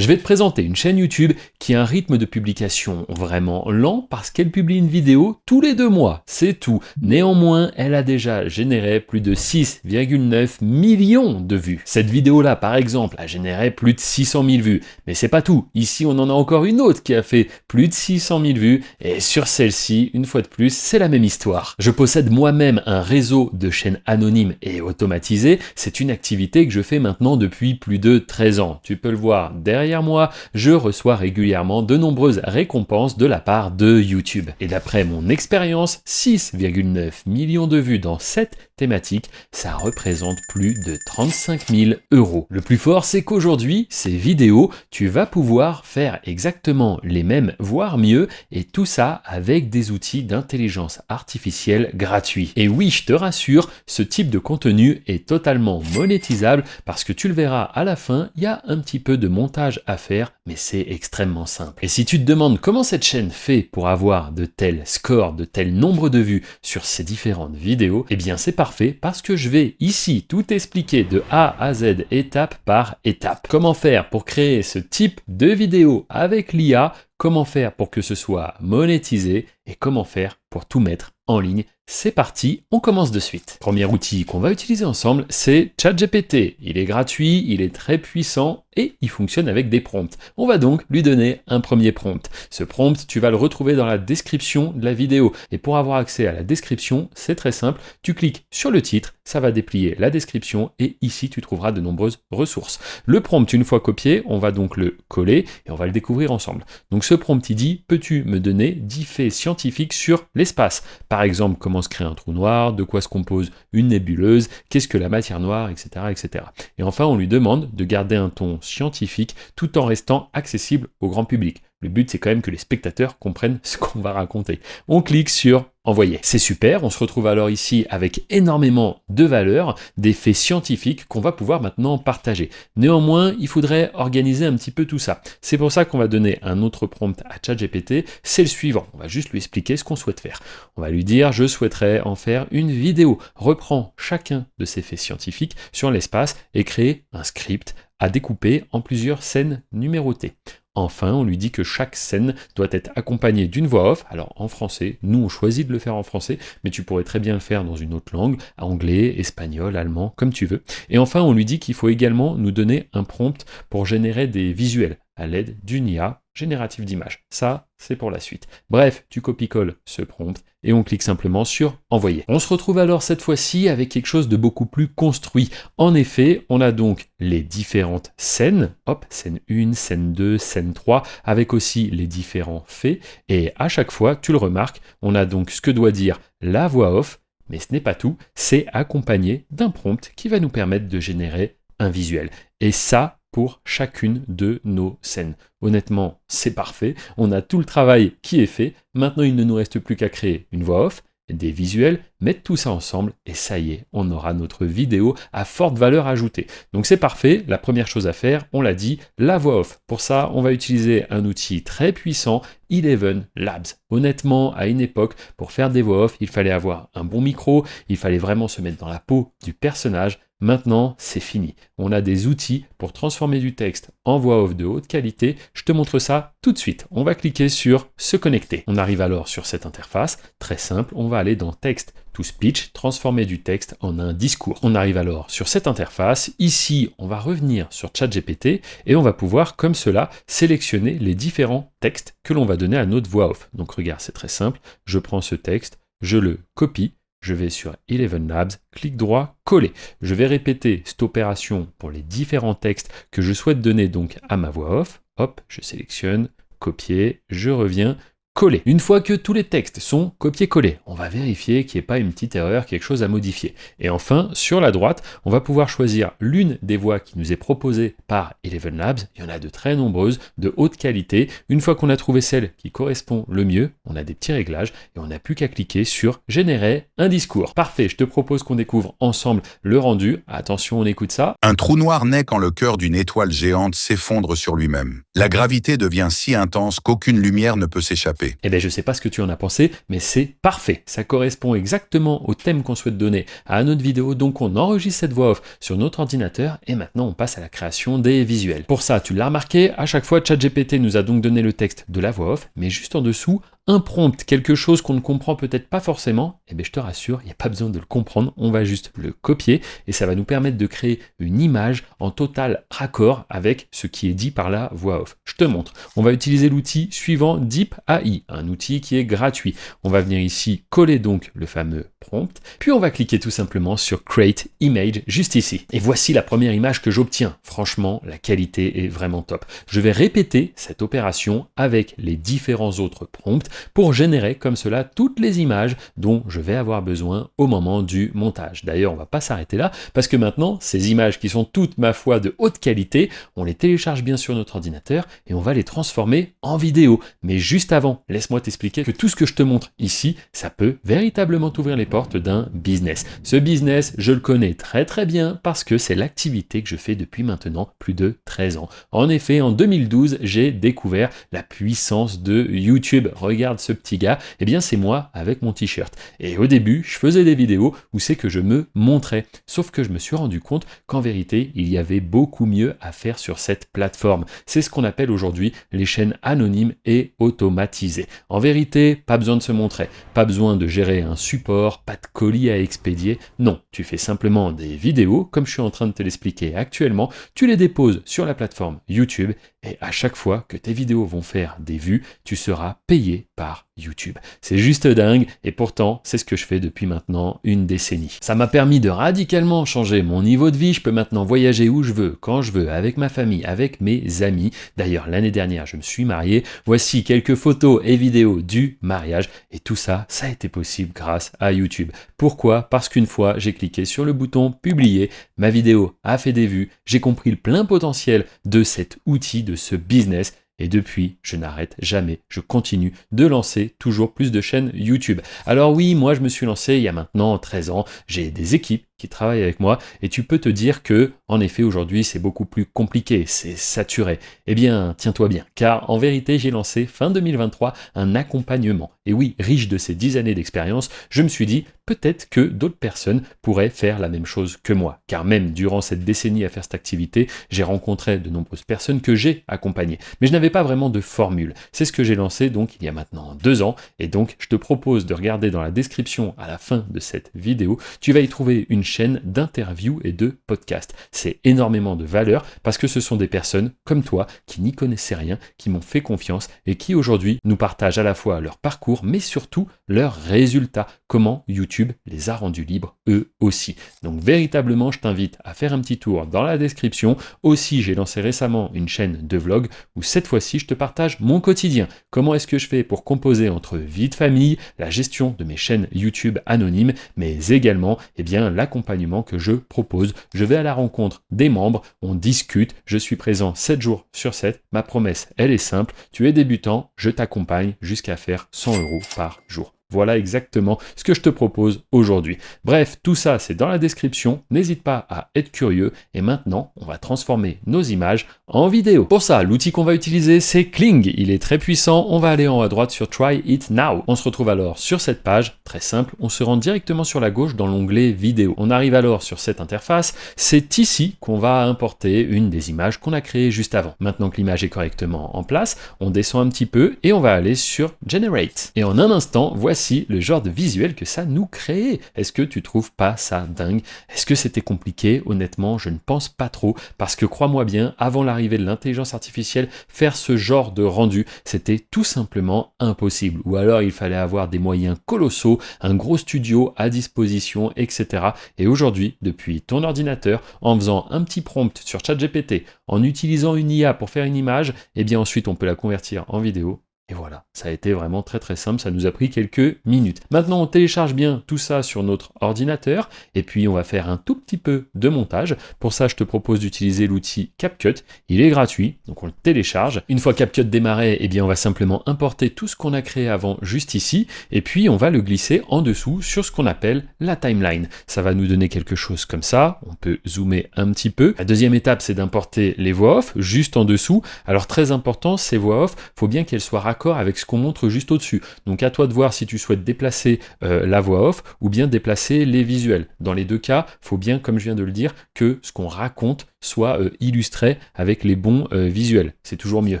Je vais te présenter une chaîne YouTube qui a un rythme de publication vraiment lent parce qu'elle publie une vidéo tous les 2 mois, c'est tout. Néanmoins, elle a déjà généré plus de 6,9 millions de vues. Cette vidéo-là, par exemple, a généré plus de 600 000 vues. Mais c'est pas tout. Ici, on en a encore une autre qui a fait plus de 600 000 vues. Et sur celle-ci, une fois de plus, c'est la même histoire. Je possède moi-même un réseau de chaînes anonymes et automatisées. C'est une activité que je fais maintenant depuis plus de 13 ans. Tu peux le voir derrière moi, je reçois régulièrement de nombreuses récompenses de la part de YouTube. Et d'après mon expérience, 6,9 millions de vues dans cette thématique, ça représente plus de 35 000 euros. Le plus fort, c'est qu'aujourd'hui, ces vidéos, tu vas pouvoir faire exactement les mêmes, voire mieux, et tout ça avec des outils d'intelligence artificielle gratuits. Et oui, je te rassure, ce type de contenu est totalement monétisable parce que tu le verras à la fin, il y a un petit peu de montage à faire, mais c'est extrêmement simple. Et si tu te demandes comment cette chaîne fait pour avoir de tels scores, de tels nombres de vues sur ces différentes vidéos, eh bien c'est parfait parce que je vais ici tout expliquer de A à Z, étape par étape. Comment faire pour créer ce type de vidéo avec l'IA, comment faire pour que ce soit monétisé et comment faire pour tout mettre en ligne. C'est parti, on commence de suite. Premier outil qu'on va utiliser ensemble, c'est ChatGPT. Il est gratuit, il est très puissant et il fonctionne avec des prompts. On va donc lui donner un premier prompt. Ce prompt, tu vas le retrouver dans la description de la vidéo. Et pour avoir accès à la description, c'est très simple. Tu cliques sur le titre, ça va déplier la description et ici, tu trouveras de nombreuses ressources. Le prompt, une fois copié, on va donc le coller et on va le découvrir ensemble. Donc ce prompt, il dit, peux-tu me donner 10 faits scientifiques sur l'espace? Par exemple, comment se crée un trou noir, de quoi se compose une nébuleuse, qu'est-ce que la matière noire, etc., etc. Et enfin, on lui demande de garder un ton scientifique tout en restant accessible au grand public. Le but, c'est quand même que les spectateurs comprennent ce qu'on va raconter. On clique sur envoyer. C'est super, on se retrouve alors ici avec énormément de valeurs, des faits scientifiques qu'on va pouvoir maintenant partager. Néanmoins, il faudrait organiser un petit peu tout ça. C'est pour ça qu'on va donner un autre prompt à ChatGPT, c'est le suivant. On va juste lui expliquer ce qu'on souhaite faire. On va lui dire, je souhaiterais en faire une vidéo. Reprends chacun de ces faits scientifiques sur l'espace et crée un script à découper en plusieurs scènes numérotées. Enfin, on lui dit que chaque scène doit être accompagnée d'une voix off. Alors en français, nous on choisit de le faire en français, mais tu pourrais très bien le faire dans une autre langue, anglais, espagnol, allemand, comme tu veux. Et enfin, on lui dit qu'il faut également nous donner un prompt pour générer des visuels à l'aide d'une IA générative d'images. Ça, c'est pour la suite. Bref, tu copies-colles ce prompt et on clique simplement sur envoyer. On se retrouve alors cette fois-ci avec quelque chose de beaucoup plus construit. En effet, on a donc les différentes scènes, hop, scène 1, scène 2, scène 3, avec aussi les différents faits. Et à chaque fois, tu le remarques, on a donc ce que doit dire la voix off, mais ce n'est pas tout, c'est accompagné d'un prompt qui va nous permettre de générer un visuel. Et ça, pour chacune de nos scènes. Honnêtement, c'est parfait, on a tout le travail qui est fait, maintenant il ne nous reste plus qu'à créer une voix off, des visuels, mettre tout ça ensemble et ça y est, on aura notre vidéo à forte valeur ajoutée. Donc c'est parfait, la première chose à faire, on l'a dit, la voix off. Pour ça, on va utiliser un outil très puissant, Eleven Labs. Honnêtement, à une époque, pour faire des voix off, il fallait avoir un bon micro, il fallait vraiment se mettre dans la peau du personnage. Maintenant, c'est fini. On a des outils pour transformer du texte en voix off de haute qualité. Je te montre ça tout de suite. On va cliquer sur se connecter. On arrive alors sur cette interface. Très simple, on va aller dans texte to speech, transformer du texte en un discours. On arrive alors sur cette interface. Ici, on va revenir sur ChatGPT et on va pouvoir, comme cela, sélectionner les différents textes que l'on va donner à notre voix off. Donc regarde, c'est très simple. Je prends ce texte, je le copie. Je vais sur Eleven Labs, clic droit, coller. Je vais répéter cette opération pour les différents textes que je souhaite donner donc à ma voix off. Hop, je sélectionne, copier, je reviens, coller. Une fois que tous les textes sont copiés-collés, on va vérifier qu'il n'y ait pas une petite erreur, quelque chose à modifier. Et enfin, sur la droite, on va pouvoir choisir l'une des voix qui nous est proposée par Eleven Labs. Il y en a de très nombreuses, de haute qualité. Une fois qu'on a trouvé celle qui correspond le mieux, on a des petits réglages et on n'a plus qu'à cliquer sur générer un discours. Parfait, je te propose qu'on découvre ensemble le rendu. Attention, on écoute ça. Un trou noir naît quand le cœur d'une étoile géante s'effondre sur lui-même. La gravité devient si intense qu'aucune lumière ne peut s'échapper. Eh bien, je sais pas ce que tu en as pensé, mais c'est parfait. Ça correspond exactement au thème qu'on souhaite donner à notre vidéo, donc on enregistre cette voix off sur notre ordinateur et maintenant on passe à la création des visuels. Pour ça, tu l'as remarqué, à chaque fois ChatGPT nous a donc donné le texte de la voix off, mais juste en dessous, un prompt, quelque chose qu'on ne comprend peut-être pas forcément, eh bien je te rassure, il n'y a pas besoin de le comprendre, on va juste le copier et ça va nous permettre de créer une image en total raccord avec ce qui est dit par la voix off. Je te montre. On va utiliser l'outil suivant Deep AI, un outil qui est gratuit. On va venir ici coller donc le fameux prompt, puis on va cliquer tout simplement sur Create Image juste ici. Et voici la première image que j'obtiens. Franchement, la qualité est vraiment top. Je vais répéter cette opération avec les différents autres prompts pour générer comme cela toutes les images dont je vais avoir besoin au moment du montage. D'ailleurs, on va pas s'arrêter là parce que maintenant, ces images qui sont toutes, ma foi, de haute qualité, on les télécharge bien sur notre ordinateur et on va les transformer en vidéo. Mais juste avant, laisse-moi t'expliquer que tout ce que je te montre ici, ça peut véritablement t'ouvrir les portes d'un business. Ce business, je le connais très très bien parce que c'est l'activité que je fais depuis maintenant plus de 13 ans. En effet, en 2012, j'ai découvert la puissance de YouTube. Regarde ce petit gars, eh bien c'est moi avec mon t-shirt. Et au début, je faisais des vidéos où c'est que je me montrais. Sauf que je me suis rendu compte qu'en vérité, il y avait beaucoup mieux à faire sur cette plateforme. C'est ce qu'on appelle aujourd'hui les chaînes anonymes et automatisées. En vérité, pas besoin de se montrer, pas besoin de gérer un support, pas de colis à expédier. Non, tu fais simplement des vidéos, comme je suis en train de te l'expliquer actuellement, tu les déposes sur la plateforme YouTube et à chaque fois que tes vidéos vont faire des vues, tu seras payé par YouTube. C'est juste dingue et pourtant, c'est ce que je fais depuis maintenant une décennie. Ça m'a permis de radicalement changer mon niveau de vie. Je peux maintenant voyager où je veux, quand je veux, avec ma famille, avec mes amis. D'ailleurs, l'année dernière, je me suis marié. Voici quelques photos et vidéos du mariage et tout ça, ça a été possible grâce à YouTube. Pourquoi? Parce qu'une fois, j'ai cliqué sur le bouton publier, ma vidéo a fait des vues, j'ai compris le plein potentiel de cet outil, de ce business. Et depuis, je n'arrête jamais, je continue de lancer toujours plus de chaînes YouTube. Alors oui, moi je me suis lancé il y a maintenant 13 ans, j'ai des équipes qui travaillent avec moi et tu peux te dire que, en effet, aujourd'hui c'est beaucoup plus compliqué, c'est saturé. Eh bien, tiens-toi bien, car en vérité, j'ai lancé fin 2023 un accompagnement. Et oui, riche de ces 10 années d'expérience, je me suis dit peut-être que d'autres personnes pourraient faire la même chose que moi. Car même durant cette décennie à faire cette activité, j'ai rencontré de nombreuses personnes que j'ai accompagnées. Mais je n'avais pas vraiment de formule. C'est ce que j'ai lancé donc il y a maintenant 2 ans. Et donc, je te propose de regarder dans la description à la fin de cette vidéo. Tu vas y trouver une chaîne d'interviews et de podcasts. C'est énormément de valeur parce que ce sont des personnes comme toi qui n'y connaissaient rien, qui m'ont fait confiance et qui aujourd'hui nous partagent à la fois leur parcours mais surtout leurs résultats, comment YouTube les a rendus libres eux aussi. Donc véritablement, je t'invite à faire un petit tour dans la description. Aussi, j'ai lancé récemment une chaîne de vlog où cette fois-ci, je te partage mon quotidien. Comment est-ce que je fais pour composer entre vie de famille, la gestion de mes chaînes YouTube anonymes, mais également l'accompagnement que je propose. Je vais à la rencontre des membres, on discute, je suis présent 7 jours sur 7. Ma promesse, elle est simple, tu es débutant, je t'accompagne jusqu'à faire 100 € par jour. Voilà exactement ce que je te propose aujourd'hui. Bref, tout ça, c'est dans la description. N'hésite pas à être curieux. Et maintenant, on va transformer nos images en vidéo. Pour ça, l'outil qu'on va utiliser, c'est Kling. Il est très puissant. On va aller en haut à droite sur Try It Now. On se retrouve alors sur cette page. Très simple. On se rend directement sur la gauche dans l'onglet vidéo. On arrive alors sur cette interface. C'est ici qu'on va importer une des images qu'on a créées juste avant. Maintenant que l'image est correctement en place, on descend un petit peu et on va aller sur Generate. Et en un instant, voici le genre de visuel que ça nous crée. Est-ce que tu trouves pas ça dingue? Est-ce que c'était compliqué? Honnêtement, je ne pense pas trop, parce que crois-moi bien, avant l'arrivée de l'intelligence artificielle, faire ce genre de rendu, c'était tout simplement impossible. Ou alors il fallait avoir des moyens colossaux, un gros studio à disposition, etc. Et aujourd'hui, depuis ton ordinateur, en faisant un petit prompt sur ChatGPT, en utilisant une IA pour faire une image, et bien ensuite on peut la convertir en vidéo. Et voilà, ça a été vraiment très très simple, ça nous a pris quelques minutes. Maintenant, on télécharge bien tout ça sur notre ordinateur, et puis on va faire un tout petit peu de montage. Pour ça, je te propose d'utiliser l'outil CapCut. Il est gratuit, donc on le télécharge. Une fois CapCut démarré, eh bien on va simplement importer tout ce qu'on a créé avant juste ici, et puis on va le glisser en dessous sur ce qu'on appelle la timeline. Ça va nous donner quelque chose comme ça, on peut zoomer un petit peu. La deuxième étape, c'est d'importer les voix off, juste en dessous. Alors très important, ces voix off, faut bien qu'elles soient raccord avec ce qu'on montre juste au-dessus. Donc à toi de voir si tu souhaites déplacer la voix off ou bien déplacer les visuels. Dans les deux cas, faut bien, comme je viens de le dire, que ce qu'on raconte soit illustré avec les bons visuels. C'est toujours mieux.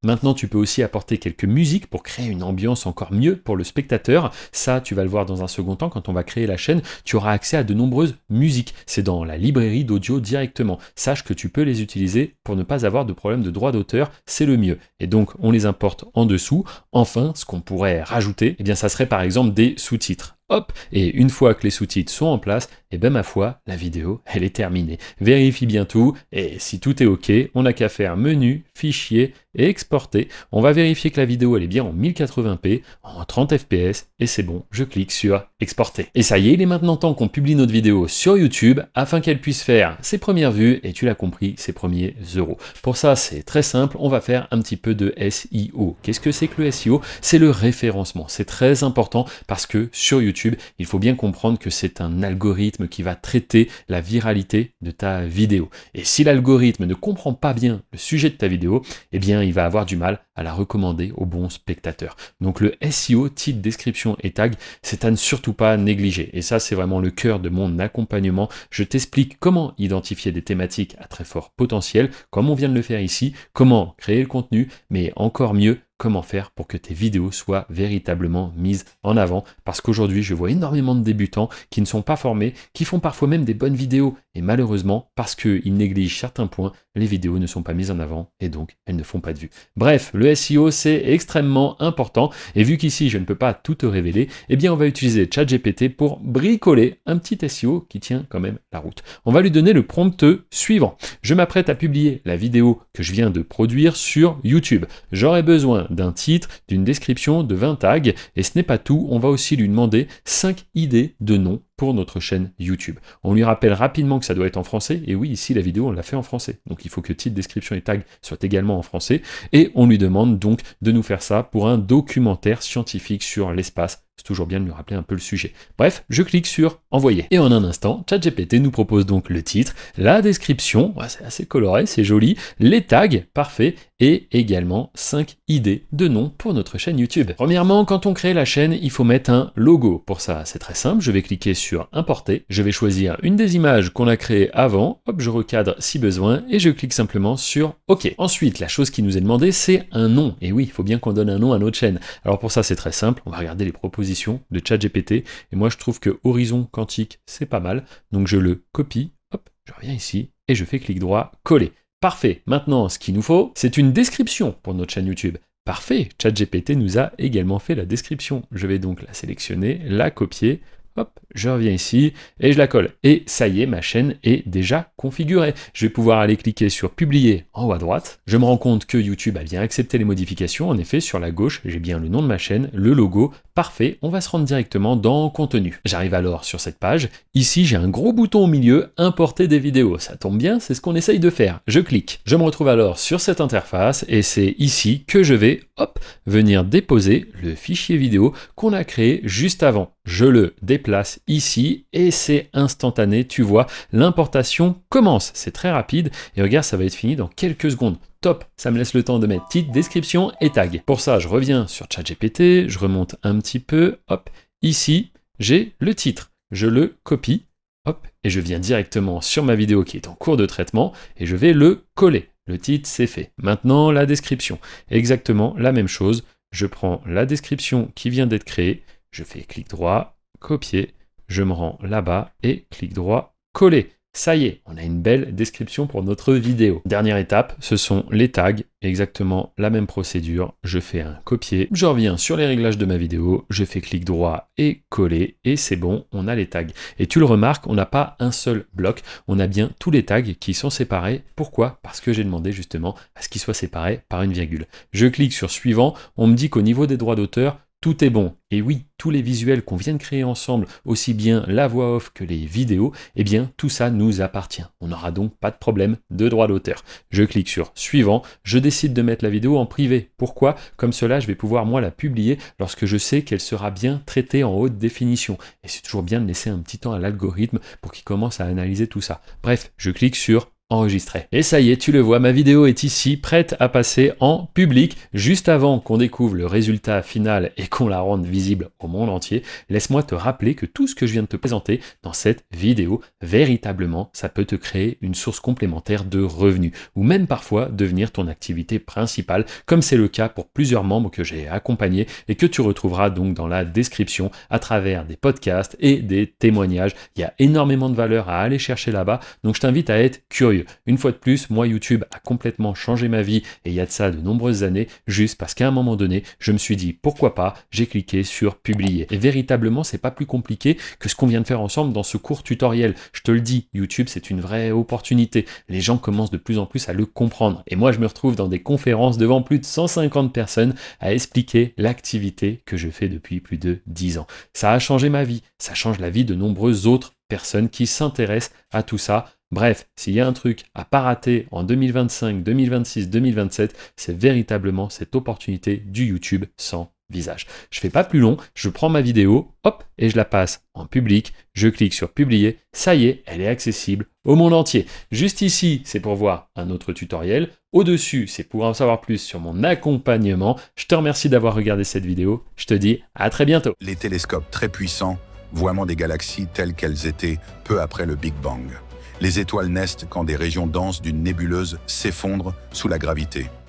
Maintenant, tu peux aussi apporter quelques musiques pour créer une ambiance encore mieux pour le spectateur. Ça, tu vas le voir dans un second temps. Quand on va créer la chaîne, tu auras accès à de nombreuses musiques. C'est dans la librairie d'audio directement. Sache que tu peux les utiliser pour ne pas avoir de problème de droit d'auteur. C'est le mieux. Et donc, on les importe en dessous. Enfin, ce qu'on pourrait rajouter, eh bien, ça serait par exemple des sous-titres. Hop, et une fois que les sous-titres sont en place, et ben ma foi, la vidéo, elle est terminée. Vérifie bien tout, et si tout est OK, on n'a qu'à faire menu, fichier et exporter. On va vérifier que la vidéo, elle est bien en 1080p, en 30 fps, et c'est bon, je clique sur exporter. Et ça y est, il est maintenant temps qu'on publie notre vidéo sur YouTube, afin qu'elle puisse faire ses premières vues, et tu l'as compris, ses premiers euros. Pour ça, c'est très simple, on va faire un petit peu de SEO. Qu'est-ce que c'est que le SEO? C'est le référencement. C'est très important parce que sur YouTube, il faut bien comprendre que c'est un algorithme qui va traiter la viralité de ta vidéo. Et si l'algorithme ne comprend pas bien le sujet de ta vidéo, eh bien, il va avoir du mal à la recommander aux bons spectateurs. Donc le SEO, titre, description et tag, c'est à ne surtout pas négliger. Et ça, c'est vraiment le cœur de mon accompagnement. Je t'explique comment identifier des thématiques à très fort potentiel, comme on vient de le faire ici, comment créer le contenu, mais encore mieux, comment faire pour que tes vidéos soient véritablement mises en avant. Parce qu'aujourd'hui, je vois énormément de débutants qui ne sont pas formés, qui font parfois même des bonnes vidéos. Et malheureusement, parce qu'ils négligent certains points, les vidéos ne sont pas mises en avant et donc elles ne font pas de vues. Bref, le SEO, c'est extrêmement important. Et vu qu'ici, je ne peux pas tout te révéler, eh bien, on va utiliser ChatGPT pour bricoler un petit SEO qui tient quand même la route. On va lui donner le prompt suivant. Je m'apprête à publier la vidéo que je viens de produire sur YouTube. J'aurai besoin d'un titre, d'une description, de 20 tags, et ce n'est pas tout, on va aussi lui demander 5 idées de noms pour notre chaîne YouTube. On lui rappelle rapidement que ça doit être en français, et oui, ici la vidéo on l'a fait en français, donc il faut que titre, description et tag soient également en français, et on lui demande donc de nous faire ça pour un documentaire scientifique sur l'espace. C'est toujours bien de lui rappeler un peu le sujet. Bref, je clique sur envoyer. Et en un instant, ChatGPT nous propose donc le titre, la description, ouais, c'est assez coloré, c'est joli, les tags, parfait, et également 5 idées de noms pour notre chaîne YouTube. Premièrement, quand on crée la chaîne, il faut mettre un logo. Pour ça, c'est très simple, je vais cliquer sur importer, je vais choisir une des images qu'on a créées avant, hop, je recadre si besoin, et je clique simplement sur OK. Ensuite, la chose qui nous est demandée, c'est un nom. Et oui, il faut bien qu'on donne un nom à notre chaîne. Alors pour ça, c'est très simple, on va regarder les propositions de ChatGPT, et moi je trouve que Horizon Quantique, c'est pas mal, donc je le copie, hop, je reviens ici, et je fais clic droit, coller. Parfait, maintenant ce qu'il nous faut, c'est une description pour notre chaîne YouTube. Parfait, ChatGPT nous a également fait la description. Je vais donc la sélectionner, la copier, hop, je reviens ici et je la colle. Et ça y est, ma chaîne est déjà configurée. Je vais pouvoir aller cliquer sur publier en haut à droite. Je me rends compte que YouTube a bien accepté les modifications. En effet, sur la gauche, j'ai bien le nom de ma chaîne, le logo. Parfait, on va se rendre directement dans contenu. J'arrive alors sur cette page. Ici, j'ai un gros bouton au milieu, importer des vidéos. Ça tombe bien, c'est ce qu'on essaye de faire. Je clique. Je me retrouve alors sur cette interface et c'est ici que je vais, hop, venir déposer le fichier vidéo qu'on a créé juste avant. Je le déplace ici et c'est instantané, tu vois, l'importation commence, c'est très rapide et regarde, ça va être fini dans quelques secondes. Top, ça me laisse le temps de mettre titre, description et tag. Pour ça, je reviens sur ChatGPT, je remonte un petit peu, hop, ici, j'ai le titre, je le copie, hop, et je viens directement sur ma vidéo qui est en cours de traitement et je vais le coller. Le titre, c'est fait. Maintenant, la description, exactement la même chose, je prends la description qui vient d'être créée, je fais clic droit, copier, je me rends là-bas et clic droit, coller. Ça y est, on a une belle description pour notre vidéo. Dernière étape, ce sont les tags. Exactement la même procédure. Je fais un copier, je reviens sur les réglages de ma vidéo, je fais clic droit et coller, et c'est bon, on a les tags. Et tu le remarques, on n'a pas un seul bloc, on a bien tous les tags qui sont séparés. Pourquoi? Parce que j'ai demandé justement à ce qu'ils soient séparés par une virgule. Je clique sur suivant, on me dit qu'au niveau des droits d'auteur, tout est bon. Et oui, tous les visuels qu'on vient de créer ensemble, aussi bien la voix off que les vidéos, eh bien tout ça nous appartient. On n'aura donc pas de problème de droit d'auteur. Je clique sur suivant, je décide de mettre la vidéo en privé. Pourquoi? Comme cela, je vais pouvoir moi la publier lorsque je sais qu'elle sera bien traitée en haute définition. Et c'est toujours bien de laisser un petit temps à l'algorithme pour qu'il commence à analyser tout ça. Bref, je clique sur enregistré. Et ça y est, tu le vois, ma vidéo est ici, prête à passer en public. Juste avant qu'on découvre le résultat final et qu'on la rende visible au monde entier, laisse-moi te rappeler que tout ce que je viens de te présenter dans cette vidéo, véritablement, ça peut te créer une source complémentaire de revenus, ou même parfois devenir ton activité principale, comme c'est le cas pour plusieurs membres que j'ai accompagnés et que tu retrouveras donc dans la description à travers des podcasts et des témoignages. Il y a énormément de valeur à aller chercher là-bas, donc je t'invite à être curieux. Une fois de plus, moi YouTube a complètement changé ma vie et il y a de ça de nombreuses années, juste parce qu'à un moment donné, je me suis dit pourquoi pas, j'ai cliqué sur publier. Et véritablement, c'est pas plus compliqué que ce qu'on vient de faire ensemble dans ce court tutoriel. Je te le dis, YouTube c'est une vraie opportunité. Les gens commencent de plus en plus à le comprendre. Et moi je me retrouve dans des conférences devant plus de 150 personnes à expliquer l'activité que je fais depuis plus de 10 ans. Ça a changé ma vie, ça change la vie de nombreuses autres personnes qui s'intéressent à tout ça. Bref, s'il y a un truc à pas rater en 2025, 2026, 2027, c'est véritablement cette opportunité du YouTube sans visage. Je fais pas plus long, je prends ma vidéo, hop, et je la passe en public, je clique sur publier, ça y est, elle est accessible au monde entier. Juste ici, c'est pour voir un autre tutoriel. Au-dessus, c'est pour en savoir plus sur mon accompagnement. Je te remercie d'avoir regardé cette vidéo. Je te dis à très bientôt. Les télescopes très puissants, voiement des galaxies telles qu'elles étaient peu après le Big Bang. Les étoiles naissent quand des régions denses d'une nébuleuse s'effondrent sous la gravité.